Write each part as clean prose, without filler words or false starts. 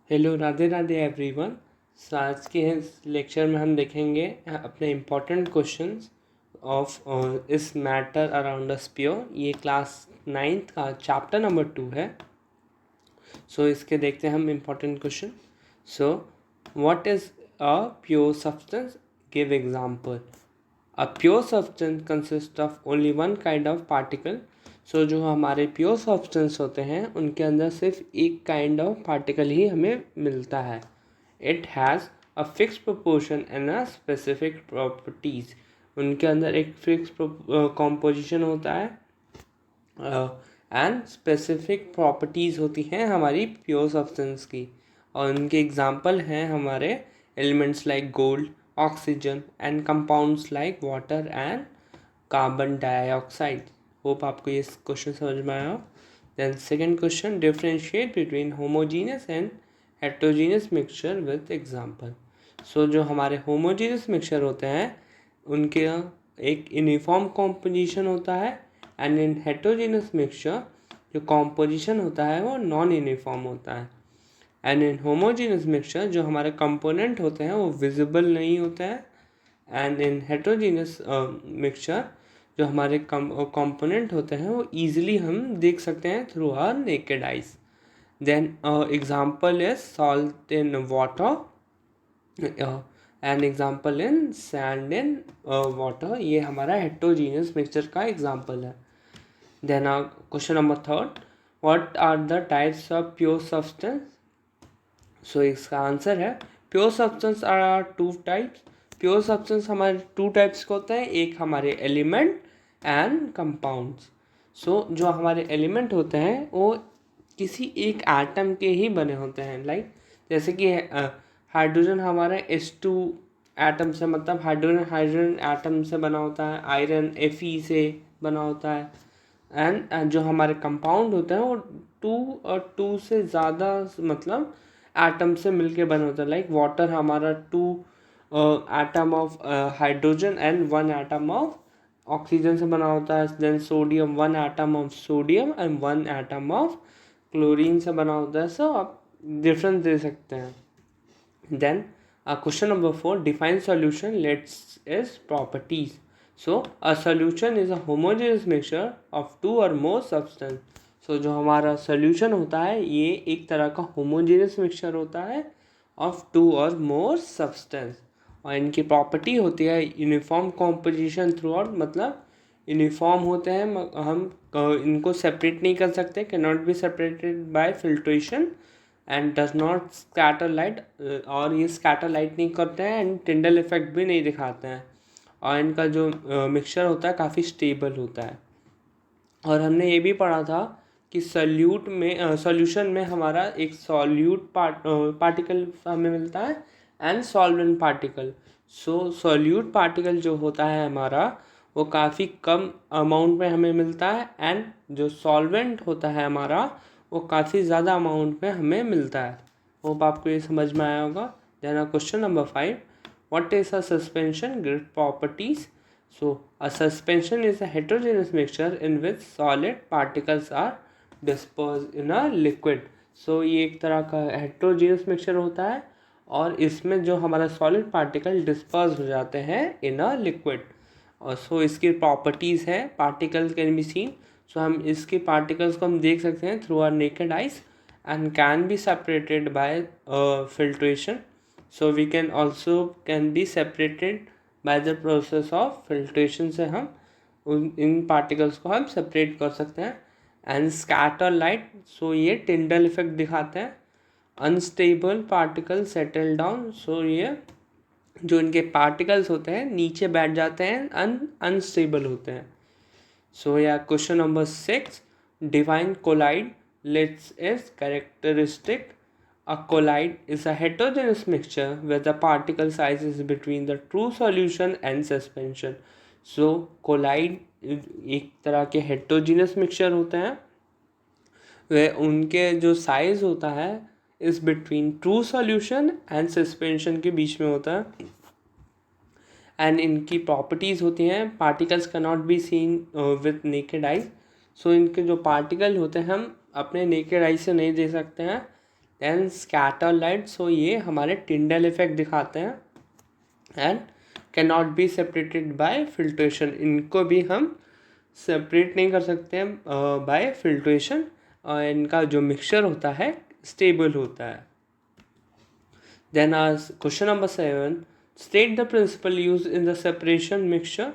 Hello, Radhe Radhe everyone. आज के इस लेक्चर में हम देखेंगे अपने इम्पोर्टेंट क्वेश्चंस ऑफ इस मैटर अराउंड अ स्फीयर। ये क्लास 9th का चैप्टर नंबर 2 है। इसके देखते हैं हम important question. What is a pure substance? Give example. A pure substance consist of only one kind of particle. जो हमारे प्योर सब्सटेंस होते हैं उनके अंदर सिर्फ एक काइंड ऑफ पार्टिकल ही हमें मिलता है। It has a fix proportion and a specific properties. उनके अंदर एक फिक्स कॉम्पोजिशन होता है एंड स्पेसिफिक प्रॉपर्टीज़ होती हैं हमारी प्योर सब्सटेंस की। और उनके एग्जांपल हैं हमारे elements like gold, oxygen and compounds like water and carbon dioxide. Hope आपको ये क्वेश्चन समझ में आया। Then second question, differentiate between homogeneous and heterogeneous mixture with example. जो हमारे होमोजीनियस मिक्सचर होते हैं उनके एक यूनिफॉर्म कॉम्पोजिशन होता है एंड इन हेट्रोजीनियस मिक्सचर जो कॉम्पोजिशन होता है वो नॉन यूनिफॉर्म होता है। एंड इन होमोजीनियस मिक्सचर जो हमारे कंपोनेंट होते हैं वो विजिबल नहीं होते हैं। एंड इन हेट्रोजीनियस मिक्सचर जो हमारे कंपोनेंट होते हैं वो ईजिली हम देख सकते हैं through our naked eyes. Then example is salt in water and example in sand in water. ये हमारा हेट्रोजीनियस मिक्सचर का एग्जांपल है। Then question number third, what are the types of pure substance? इसका answer है pure substance are two types. Pure substance हमारे two types के होते हैं, एक हमारे एलिमेंट एंड कंपाउंड्स। जो हमारे एलिमेंट होते हैं वो किसी एक एटम के ही बने होते हैं। लाइक जैसे कि हाइड्रोजन हमारा H2 एटम से, मतलब हाइड्रोजन एटम से बना होता है। आयरन Fe से बना होता है। एंड जो हमारे कंपाउंड होते हैं वो टू से ज़्यादा मतलब एटम से मिलके बने होते हैं। लाइक वाटर हमारा 2 atom of hydrogen and 1 atom of oxygen से बना होता है। Then sodium 1 atom of sodium and 1 atom of chlorine से बना होता है। आप डिफरेंस दे सकते हैं। Then question number 4, define solution, लेट्स its properties. a solution is a homogeneous mixture of two or more substance। जो हमारा solution होता है ये एक तरह का homogeneous mixture होता है of two or more substance। और इनकी प्रॉपर्टी होती है यूनिफॉर्म कॉम्पोजिशन थ्रू आउट, मतलब यूनिफॉर्म होते हैं। हम इनको सेपरेट नहीं कर सकते, can not be separated by filtration and does not scatter light. और ये स्कैटर लाइट नहीं करते हैं एंड टिंडल इफेक्ट भी नहीं दिखाते हैं। और इनका जो मिक्सचर होता है काफ़ी स्टेबल होता है। और हमने ये भी पढ़ा था कि सॉल्यूशन में हमारा एक सॉल्यूट पार्टिकल हमें मिलता है and solvent particle. Solute particle जो होता है हमारा वो काफ़ी कम अमाउंट में हमें मिलता है एंड जो सॉल्वेंट होता है हमारा वो काफ़ी ज़्यादा अमाउंट में हमें मिलता है। होप आपको ये समझ में आया होगा। Then question number 5, what is a suspension? Give properties. A suspension is a heterogeneous mixture in which solid particles are dispersed in a liquid। ये एक तरह का heterogeneous mixture होता है और इसमें जो हमारा solid particle disperse हो जाते हैं in a liquid। और इसकी properties है particles can be seen। हम इसके particles को हम देख सकते हैं through our naked eyes and can be separated by filtration। We can be separated by the process of filtration से हम इन पार्टिकल्स को हम सेपरेट कर सकते हैं। एंड स्कैटर लाइट, ये टिंडल इफेक्ट दिखाते हैं। अनस्टेबल पार्टिकल सेटल डाउन, ये जो इनके पार्टिकल्स होते हैं नीचे बैठ जाते हैं, अनस्टेबल होते हैं। क्वेश्चन नंबर 6, डिफाइन कोलाइड, लेट्स its characteristic. A colloid is a heterogeneous mixture where the particle size is between the true solution and suspension। colloid एक तरह के heterogeneous mixture होते हैं वे उनके जो साइज होता है इस between true solution and suspension के बीच में होता है। एंड इनकी प्रॉपर्टीज़ होती हैं, particles can not be seen with naked eyes. इनके जो पार्टिकल होते हैं हम अपने नेकेड आई से नहीं देख सकते हैं, देन स्कैटर लाइट, सो ये हमारे टिंडल इफेक्ट दिखाते हैं and can not be separated by filtration, इनको भी हम सेपरेट नहीं कर सकते हैं बाय फिल्ट्रेशन, इनका जो मिक्सचर होता है स्टेबल होता है। Then question number 7, state the principle used in the separation mixture.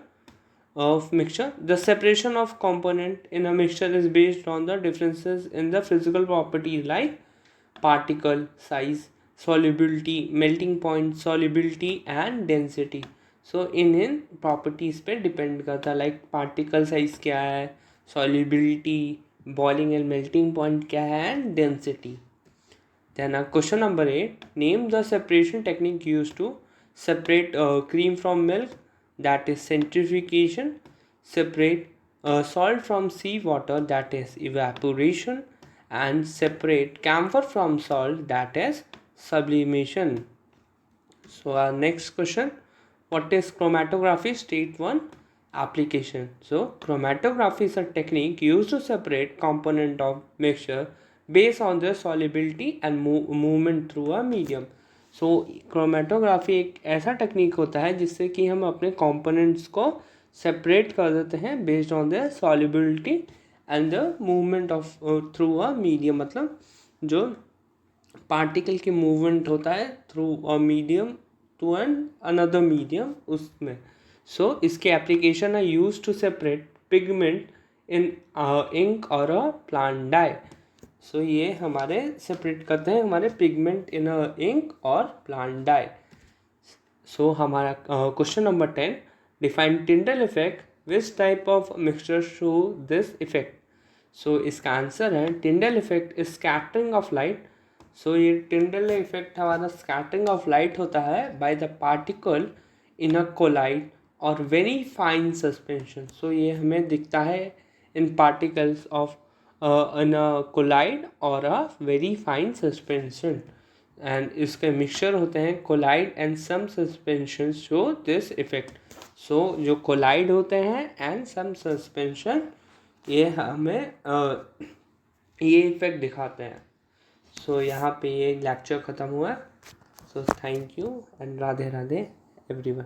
The separation of component in a mixture is based on the differences in the physical properties like particle size, solubility, melting point, solubility and density. So in properties पे depend करता है, like particle size क्या है, solubility, boiling and melting point क्या है and density. Then question number 8, name the separation technique used to separate cream from milk, that is centrifugation, separate salt from seawater, that is evaporation, and separate camphor from salt, that is sublimation. So our next question, what is chromatography? State 1 application. So chromatography is a technique used to separate component of mixture based on their solubility and movement through a medium. So chromatography एक ऐसा technique होता है जिससे कि हम अपने components को separate कर देते हैं based on the solubility and the movement of through a medium, मतलब जो पार्टिकल की मूवमेंट होता है through a medium to an another medium उसमें। सो इसके एप्लीकेशन है use to separate pigment in ink और अ प्लांट डाई। सो ये हमारे सेपरेट करते हैं हमारे पिगमेंट इन अ इंक और प्लांट डाई। सो हमारा question number 10, define Tyndall effect, which type of mixture show this effect. So इसका आंसर है Tyndall effect is scattering of light. So ये टिंडल इफेक्ट हमारा scattering of light होता है by the particle in a colloid or very fine suspension. So ये हमें दिखता है in particles of in a colloid or a very fine suspension, and इसके mixture होते हैं colloid and some suspension show this effect. So जो colloid होते हैं एंड सम सस्पेंशन ये हमें ये इफेक्ट दिखाते हैं। सो यहाँ पे ये लेक्चर ख़त्म हुआ। So thank you and Radhe Radhe everyone.